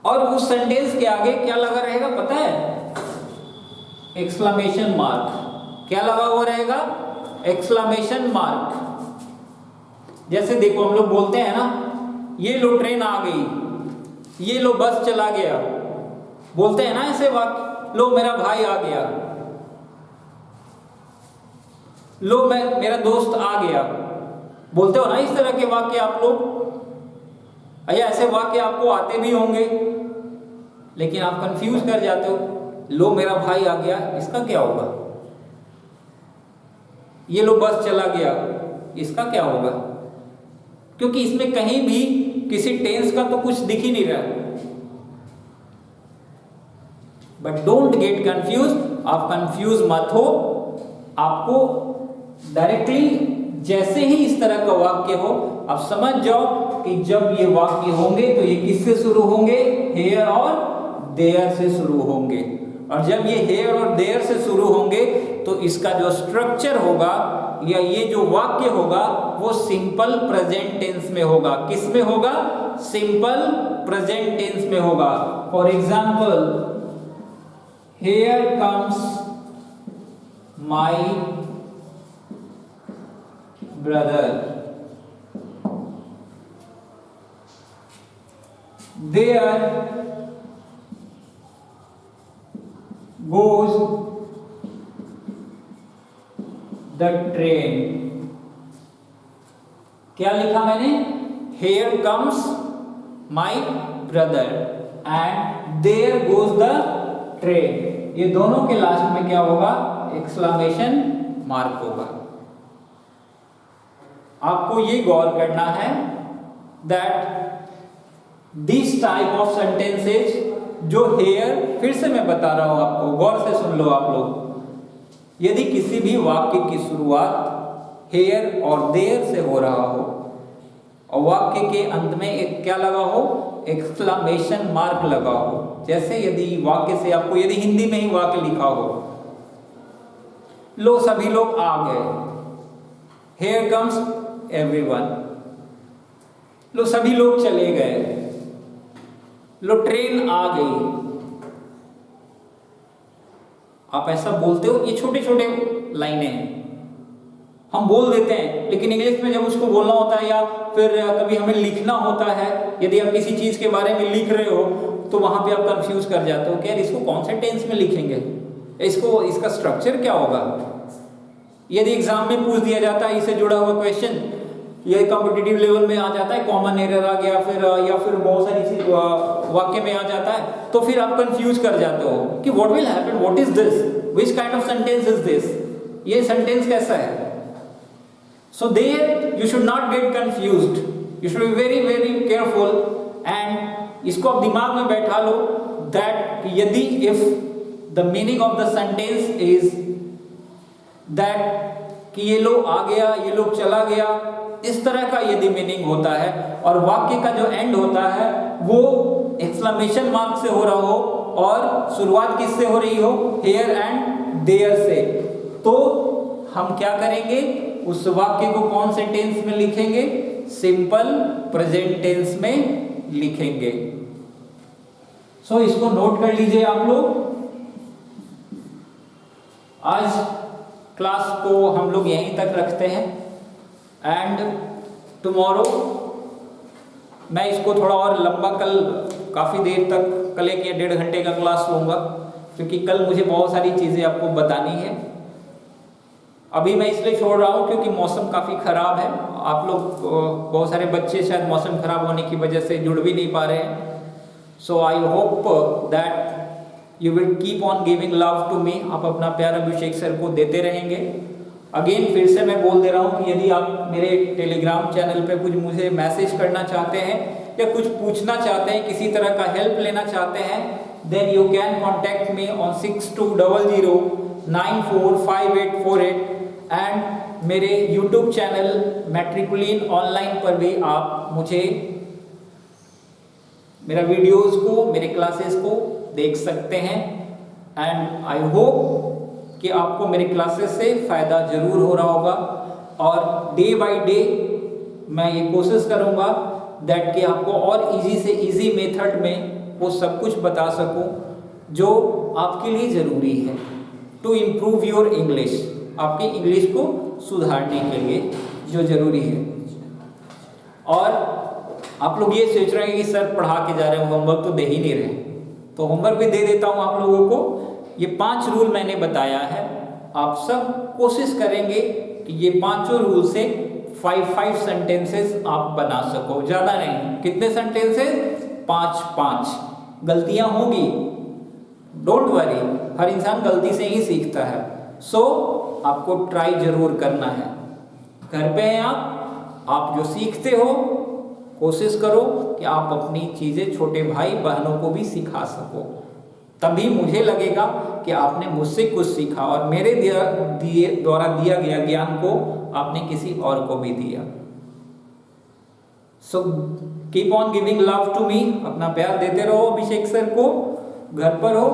और उस सेंटेंस के आगे क्या लगा रहेगा पता है? Exclamation mark. क्या लगा हुआ रहेगा? Exclamation mark. जैसे देखो हम लोग बोलते हैं ना, ये लो ट्रेन आ गई, ये लो बस चला गया, बोलते हैं ना ऐसे वाक्य, लो मेरा भाई आ गया, लो मेरा दोस्त आ गया, बोलते हो ना इस तरह के वाक्य आप लोग। ऐसे वाक्य आपको आते भी होंगे, लेकिन आप कंफ्यूज कर जाते हो, लो मेरा भाई आ गया इसका क्या होगा, ये लो बस चला गया इसका क्या होगा, क्योंकि इसमें कहीं भी किसी टेंस का तो कुछ दिख ही नहीं रहा। बट डोंट गेट कंफ्यूज, आप कंफ्यूज मत हो। आपको डायरेक्टली जैसे ही इस तरह का वाक्य हो आप समझ जाओ कि जब ये वाक्य होंगे तो ये किससे शुरू होंगे? हेयर और देयर से शुरू होंगे। और जब ये हेयर और देयर से शुरू होंगे तो इसका जो स्ट्रक्चर होगा या ये जो वाक्य होगा वो सिंपल प्रेजेंट टेंस में होगा। किस में होगा? सिंपल प्रेजेंट टेंस में होगा। For example, here comes my brother, there goes the train। क्या लिखा मैंने? Here comes my brother and there goes the train। ये दोनों के लास्ट में क्या होगा? एक्सक्लेमेशन मार्क होगा। आपको ये गौर करना है that this type of sentences, जो हेयर, फिर से मैं बता रहा हूं आपको, गौर से सुन लो आप लोग। यदि किसी भी वाक्य की शुरुआत हेयर और देयर से हो रहा हो और वाक्य के अंत में एक क्या लगा हो? एक्सक्लेमेशन मार्क लगा हो। जैसे यदि वाक्य से आपको यदि हिंदी में ही वाक्य लिखा हो, लो सभी लोग आ गए, हेयर कम्स एवरीवन, लो सभी लोग चले गए, लो ट्रेन आ गई। आप ऐसा बोलते हो, ये छोटे छोटे लाइनें हैं, हम बोल देते हैं, लेकिन इंग्लिश में जब उसको बोलना होता है या फिर कभी हमें लिखना होता है, यदि आप किसी चीज के बारे में लिख रहे हो तो वहां पे आप कंफ्यूज कर जाते हो कि यार इसको कौन से टेंस में लिखेंगे, इसका स्ट्रक्चर क्या होगा। यदि एग्जाम में पूछ दिया जाता है इससे जुड़ा हुआ क्वेश्चन, ये कॉम्पिटिटिव लेवल में आ जाता है, कॉमन एरर आ गया फिर या फिर बहुत सारी चीज वाक्य में आ जाता है, तो फिर आप कंफ्यूज कर जाते हो कि what will happen, what is this, which kind of sentence is this, ये सेंटेंस कैसा है। So there you should not get confused, you should be very very careful and इसको आप दिमाग में बैठा लो दैट यदि if the meaning of the sentence is that कि ये लोग आ गया, ये लोग चला गया, इस तरह का यदि मीनिंग होता है और वाक्य का जो एंड होता है वो एक्सक्लेमेशन मार्क से हो रहा हो और शुरुआत किससे हो रही हो, हियर एंड देयर से, तो हम क्या करेंगे, उस वाक्य को कौन से टेंस में लिखेंगे, सिंपल प्रेजेंट टेंस में लिखेंगे। सो इसको नोट कर लीजिए आप लोग। आज क्लास को हम लोग यहीं तक रखते हैं एंड टुमारो मैं इसको थोड़ा और लंबा, कल काफ़ी देर तक, कल 1 या 1.5 घंटे का क्लास लूँगा क्योंकि कल मुझे बहुत सारी चीज़ें आपको बतानी है। अभी मैं इसलिए छोड़ रहा हूँ क्योंकि मौसम काफ़ी ख़राब है, आप लोग बहुत सारे बच्चे शायद मौसम ख़राब होने की वजह से जुड़ भी नहीं पा रहे हैं। So I hope that you will keep on giving love to me, आप अपना प्यार अभिषेक सर को देते रहेंगे। अगेन फिर से मैं बोल दे रहा हूँ कि यदि आप मेरे टेलीग्राम चैनल पे कुछ मुझे मैसेज करना चाहते हैं या कुछ पूछना चाहते हैं, किसी तरह का हेल्प लेना चाहते हैं, then you can contact me on 6200945848 and मेरे यूट्यूब चैनल मैट्रिकुलिन ऑनलाइन पर भी आप मुझे मेरा वीडियोस को, मेरे क्लासेस को देख सकते हैं एंड आई होप कि आपको मेरे क्लासेस से फ़ायदा ज़रूर हो रहा होगा और डे बाय डे मैं ये कोशिश करूँगा दैट कि आपको और इजी से इजी मेथड में वो सब कुछ बता सकूँ जो आपके लिए ज़रूरी है टू इम्प्रूव योर इंग्लिश, आपकी इंग्लिश को सुधारने के लिए जो ज़रूरी है। और आप लोग ये सोच रहे हैं कि सर पढ़ा के जा रहे हैं, होमवर्क तो दे ही नहीं रहे, तो होमवर्क भी दे देता हूँ आप लोगों को। ये 5 रूल मैंने बताया है, आप सब कोशिश करेंगे कि ये 5 रूल से 5 सेंटेंसेस आप बना सको, ज़्यादा नहीं। कितने सेंटेंसेस? 5। गलतियां होंगी, डोंट वरी, हर इंसान गलती से ही सीखता है। सो आपको ट्राई जरूर करना है। घर पे हैं आप जो सीखते हो कोशिश करो कि आप अपनी चीज़ें छोटे भाई बहनों को भी सिखा सको, तभी मुझे लगेगा कि आपने मुझसे कुछ सीखा और मेरे द्वारा दिया गया ज्ञान को आपने किसी और को भी दिया। So keep on giving love to me, अपना प्यार देते रहो अभिषेक सर को। घर पर हो,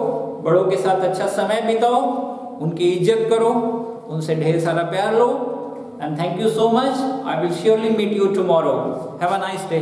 बड़ों के साथ अच्छा समय बिताओ, उनकी इज्जत करो, उनसे ढेर सारा प्यार लो। And thank you so much. I will surely meet you tomorrow. Have a nice day.